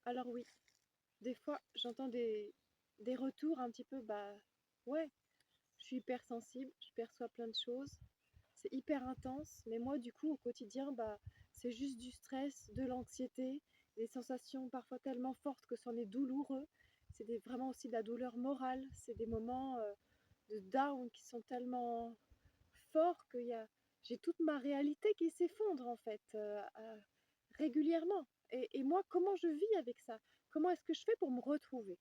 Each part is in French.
Alors oui, des fois j'entends des retours un petit peu, bah ouais, je suis hyper sensible, je perçois plein de choses, c'est hyper intense, mais moi du coup au quotidien, bah c'est juste du stress, de l'anxiété, des sensations parfois tellement fortes que c'en est douloureux. Vraiment aussi de la douleur morale, c'est des moments de down qui sont tellement forts j'ai toute ma réalité qui s'effondre en fait régulièrement. Et moi, comment je vis avec ça? Comment est-ce que je fais pour me retrouver?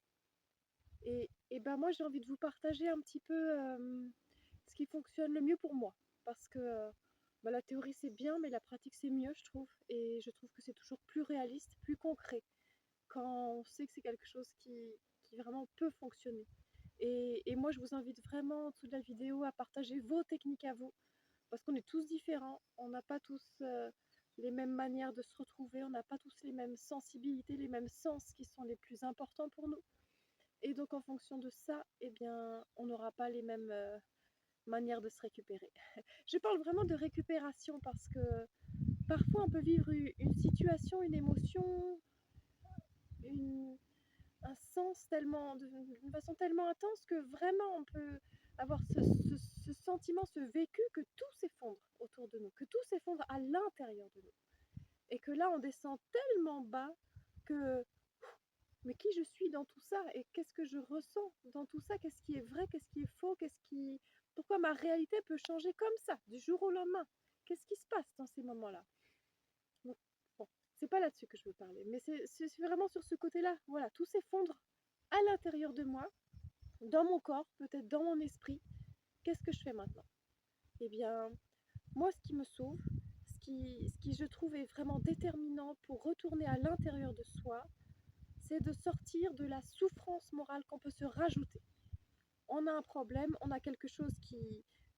Et ben moi, j'ai envie de vous partager un petit peu ce qui fonctionne le mieux pour moi. Parce que bah, la théorie, c'est bien, mais la pratique, c'est mieux, je trouve. Et je trouve que c'est toujours plus réaliste, plus concret, quand on sait que c'est quelque chose qui vraiment peut fonctionner. Et moi, je vous invite vraiment, en dessous de la vidéo, à partager vos techniques à vous. Parce qu'on est tous différents, on n'a pas tous les mêmes manières de se retrouver, on n'a pas tous les mêmes sensibilités, les mêmes sens qui sont les plus importants pour nous. Et donc en fonction de ça, eh bien, on n'aura pas les mêmes manières de se récupérer. Je parle vraiment de récupération parce que parfois on peut vivre une situation, une émotion, une, un sens tellement, d'une façon tellement intense que vraiment on peut avoir ce sentiment, ce vécu que tout s'effondre autour de nous, que tout s'effondre à l'intérieur de nous. Et que là on descend tellement bas que mais qui je suis dans tout ça et qu'est-ce que je ressens dans tout ça, qu'est-ce qui est vrai, qu'est-ce qui est faux, pourquoi ma réalité peut changer comme ça du jour au lendemain, qu'est-ce qui se passe dans ces moments-là. Donc, bon, c'est pas là-dessus que je veux parler, mais c'est vraiment sur ce côté-là, voilà, tout s'effondre à l'intérieur de moi, dans mon corps, peut-être dans mon esprit. Qu'est-ce que je fais maintenant? Eh bien, moi, ce qui me sauve, ce qui je trouve est vraiment déterminant pour retourner à l'intérieur de soi, c'est de sortir de la souffrance morale qu'on peut se rajouter. On a un problème, on a quelque chose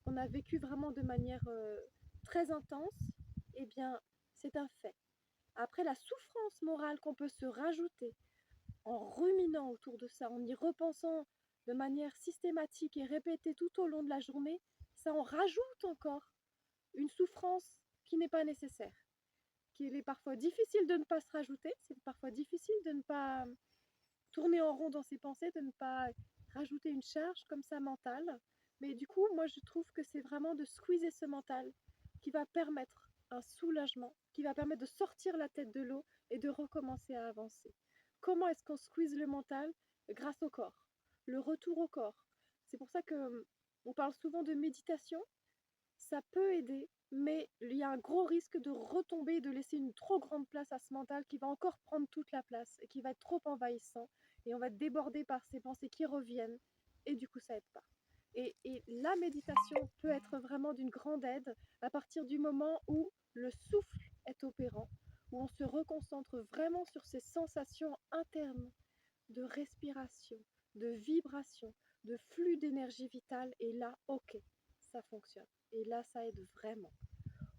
qu'on a vécu vraiment de manière très intense, eh bien, c'est un fait. Après, la souffrance morale qu'on peut se rajouter en ruminant autour de ça, en y repensant de manière systématique et répétée tout au long de la journée, ça en rajoute encore une souffrance qui n'est pas nécessaire, qu'il est parfois difficile de ne pas se rajouter, c'est parfois difficile de ne pas tourner en rond dans ses pensées, de ne pas rajouter une charge comme ça mentale. Mais du coup, moi, je trouve que c'est vraiment de squeezer ce mental qui va permettre un soulagement, qui va permettre de sortir la tête de l'eau et de recommencer à avancer. Comment est-ce qu'on squeeze le mental? Grâce au corps, le retour au corps. C'est pour ça que on parle souvent de méditation, ça peut aider, mais il y a un gros risque de retomber, de laisser une trop grande place à ce mental qui va encore prendre toute la place et qui va être trop envahissant. Et on va être débordé par ces pensées qui reviennent. Et du coup, ça aide pas. Et la méditation peut être vraiment d'une grande aide à partir du moment où le souffle est opérant, où on se reconcentre vraiment sur ces sensations internes de respiration, de vibration, de flux d'énergie vitale. Et là, ok, ça fonctionne. Et là, ça aide vraiment.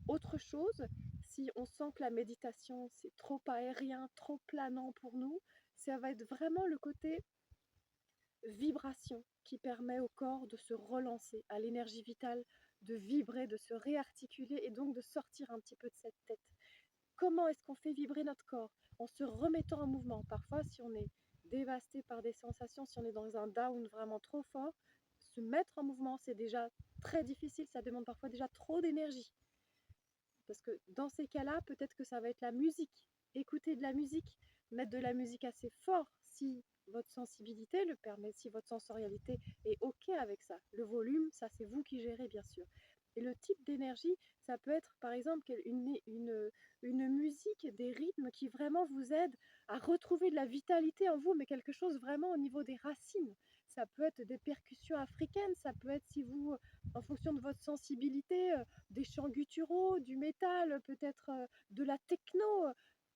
Autre chose, si on sent que la méditation, c'est trop aérien, trop planant pour nous, ça va être vraiment le côté vibration qui permet au corps de se relancer, à l'énergie vitale de vibrer, de se réarticuler et donc de sortir un petit peu de cette tête. Comment est-ce qu'on fait vibrer notre corps? En se remettant en mouvement. Parfois, si on est dévasté par des sensations, si on est dans un down vraiment trop fort, se mettre en mouvement, c'est déjà très difficile, ça demande parfois déjà trop d'énergie. Parce que dans ces cas-là, peut-être que ça va être la musique. Écouter de la musique, mettre de la musique assez fort si votre sensibilité le permet, si votre sensorialité est OK avec ça. Le volume, ça c'est vous qui gérez bien sûr. Et le type d'énergie, ça peut être par exemple une musique, des rythmes qui vraiment vous aident à retrouver de la vitalité en vous, mais quelque chose vraiment au niveau des racines. Ça peut être des percussions africaines, ça peut être si vous, en fonction de votre sensibilité, des chants gutturaux, du métal, peut-être de la techno,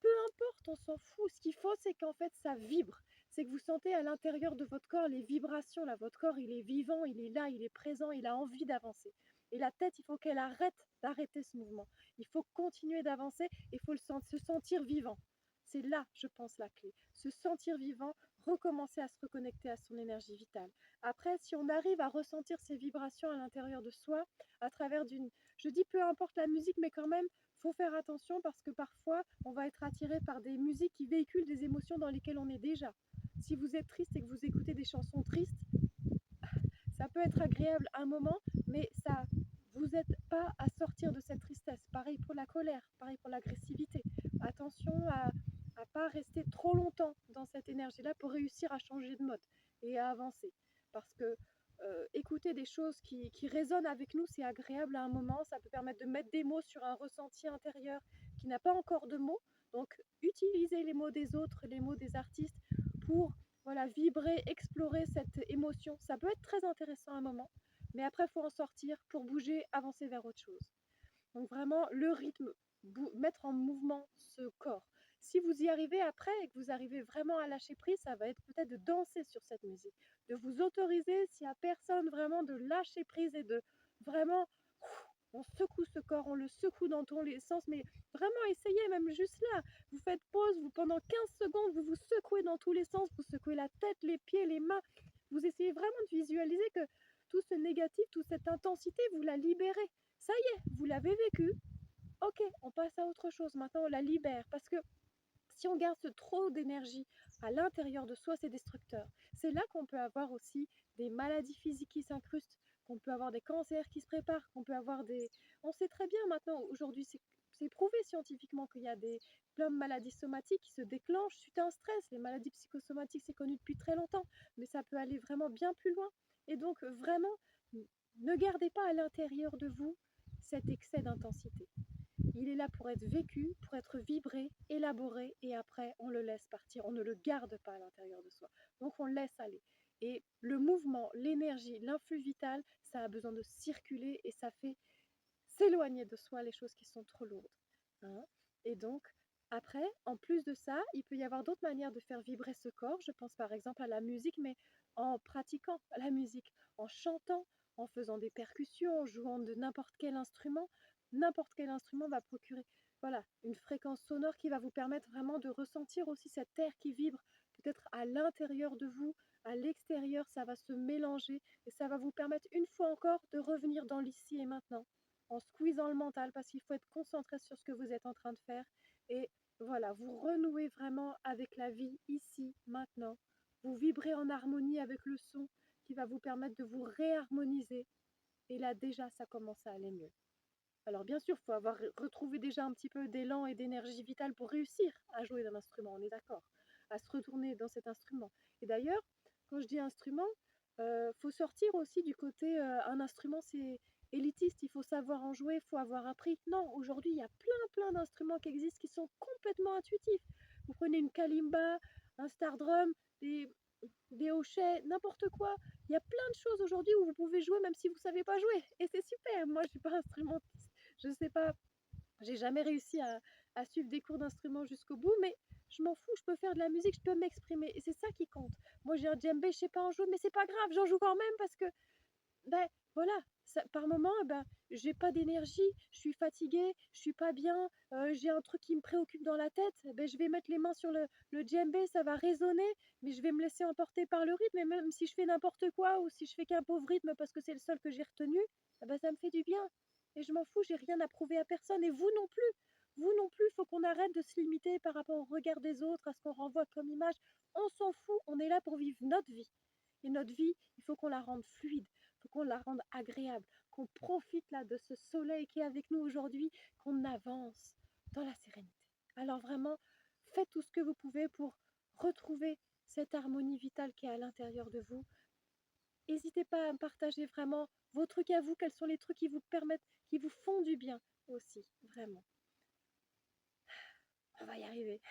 peu importe, on s'en fout. Ce qu'il faut, c'est qu'en fait, ça vibre. C'est que vous sentez à l'intérieur de votre corps les vibrations. Là, votre corps, il est vivant, il est là, il est présent, il a envie d'avancer. Et la tête, il faut qu'elle arrête d'arrêter ce mouvement. Il faut continuer d'avancer, il faut se sentir vivant. C'est là, je pense, la clé. Se sentir vivant, recommencer à se reconnecter à son énergie vitale. Après, si on arrive à ressentir ces vibrations à l'intérieur de soi, à travers je dis peu importe la musique, mais quand même faut faire attention parce que parfois, on va être attiré par des musiques qui véhiculent des émotions dans lesquelles on est déjà. Si vous êtes triste et que vous écoutez des chansons tristes, ça peut être agréable un moment, mais ça vous aide pas à sortir de cette tristesse. Pareil pour la colère, pareil pour l'agressivité. Attention à pas rester trop longtemps dans cette énergie-là pour réussir à changer de mode et à avancer. Parce que écouter des choses qui résonnent avec nous, c'est agréable à un moment, ça peut permettre de mettre des mots sur un ressenti intérieur qui n'a pas encore de mots. Donc, utilisez les mots des autres, les mots des artistes pour voilà, vibrer, explorer cette émotion. Ça peut être très intéressant à un moment, mais après, il faut en sortir pour bouger, avancer vers autre chose. Donc vraiment, le rythme, mettre en mouvement ce corps. Si vous y arrivez après et que vous arrivez vraiment à lâcher prise, ça va être peut-être de danser sur cette musique, de vous autoriser, s'il n'y a personne, vraiment de lâcher prise et de vraiment, on secoue ce corps, on le secoue dans tous les sens, mais vraiment essayez même juste là. Vous faites pause, vous pendant 15 secondes, vous vous secouez dans tous les sens, vous secouez la tête, les pieds, les mains. Vous essayez vraiment de visualiser que tout ce négatif, toute cette intensité, vous la libérez. Ça y est, vous l'avez vécu. Ok, on passe à autre chose. Maintenant, on la libère. Parce que si on garde ce trop d'énergie à l'intérieur de soi, c'est destructeur. C'est là qu'on peut avoir aussi des maladies physiques qui s'incrustent, qu'on peut avoir des cancers qui se préparent, qu'on peut avoir des... On sait très bien maintenant, aujourd'hui, c'est prouvé scientifiquement qu'il y a plein de maladies somatiques qui se déclenchent suite à un stress. Les maladies psychosomatiques, c'est connu depuis très longtemps, mais ça peut aller vraiment bien plus loin. Et donc, vraiment, ne gardez pas à l'intérieur de vous cet excès d'intensité. Il est là pour être vécu, pour être vibré, élaboré, et après on le laisse partir, on ne le garde pas à l'intérieur de soi. Donc on le laisse aller. Et le mouvement, l'énergie, l'influx vital, ça a besoin de circuler et ça fait s'éloigner de soi les choses qui sont trop lourdes. Hein. Et donc, après, en plus de ça, il peut y avoir d'autres manières de faire vibrer ce corps. Je pense par exemple à la musique, mais en pratiquant la musique, en chantant, en faisant des percussions, en jouant de n'importe quel instrument. N'importe quel instrument va procurer voilà, une fréquence sonore qui va vous permettre vraiment de ressentir aussi cette air qui vibre, peut-être à l'intérieur de vous, à l'extérieur, ça va se mélanger et ça va vous permettre une fois encore de revenir dans l'ici et maintenant en squeezant le mental parce qu'il faut être concentré sur ce que vous êtes en train de faire et voilà, vous renouez vraiment avec la vie ici, maintenant. Vous vibrez en harmonie avec le son qui va vous permettre de vous réharmoniser et là déjà ça commence à aller mieux. Alors bien sûr, il faut avoir retrouvé déjà un petit peu d'élan et d'énergie vitale pour réussir à jouer d'un instrument, on est d'accord, à se retourner dans cet instrument. Et d'ailleurs, quand je dis instrument, faut sortir aussi du côté un instrument c'est élitiste, il faut savoir en jouer, il faut avoir appris. Non, aujourd'hui il y a plein d'instruments qui existent qui sont complètement intuitifs. Vous prenez une kalimba, un star drum, des hochets, n'importe quoi. Il y a plein de choses aujourd'hui où vous pouvez jouer même si vous ne savez pas jouer. Et c'est super. Moi, je ne suis pas instrumentiste. Je ne sais pas. J'ai jamais réussi à suivre des cours d'instrument jusqu'au bout, mais je m'en fous. Je peux faire de la musique, je peux m'exprimer. Et c'est ça qui compte. Moi, j'ai un djembé, je ne sais pas en jouer, mais c'est pas grave. J'en joue quand même parce que ben voilà, ça, par moment, ben, j'ai pas d'énergie, je suis fatiguée, je suis pas bien, j'ai un truc qui me préoccupe dans la tête, ben, je vais mettre les mains sur le djembé, ça va résonner, mais je vais me laisser emporter par le rythme, et même si je fais n'importe quoi ou si je fais qu'un pauvre rythme parce que c'est le seul que j'ai retenu, eh ben, ça me fait du bien. Et je m'en fous, j'ai rien à prouver à personne, et vous non plus. Vous non plus, il faut qu'on arrête de se limiter par rapport au regard des autres, à ce qu'on renvoie comme image. On s'en fout, on est là pour vivre notre vie. Et notre vie, il faut qu'on la rende fluide, il faut qu'on la rende agréable, qu'on profite là de ce soleil qui est avec nous aujourd'hui, qu'on avance dans la sérénité. Alors vraiment, faites tout ce que vous pouvez pour retrouver cette harmonie vitale qui est à l'intérieur de vous. N'hésitez pas à me partager vraiment vos trucs à vous, quels sont les trucs qui vous permettent, qui vous font du bien aussi, vraiment. On va y arriver.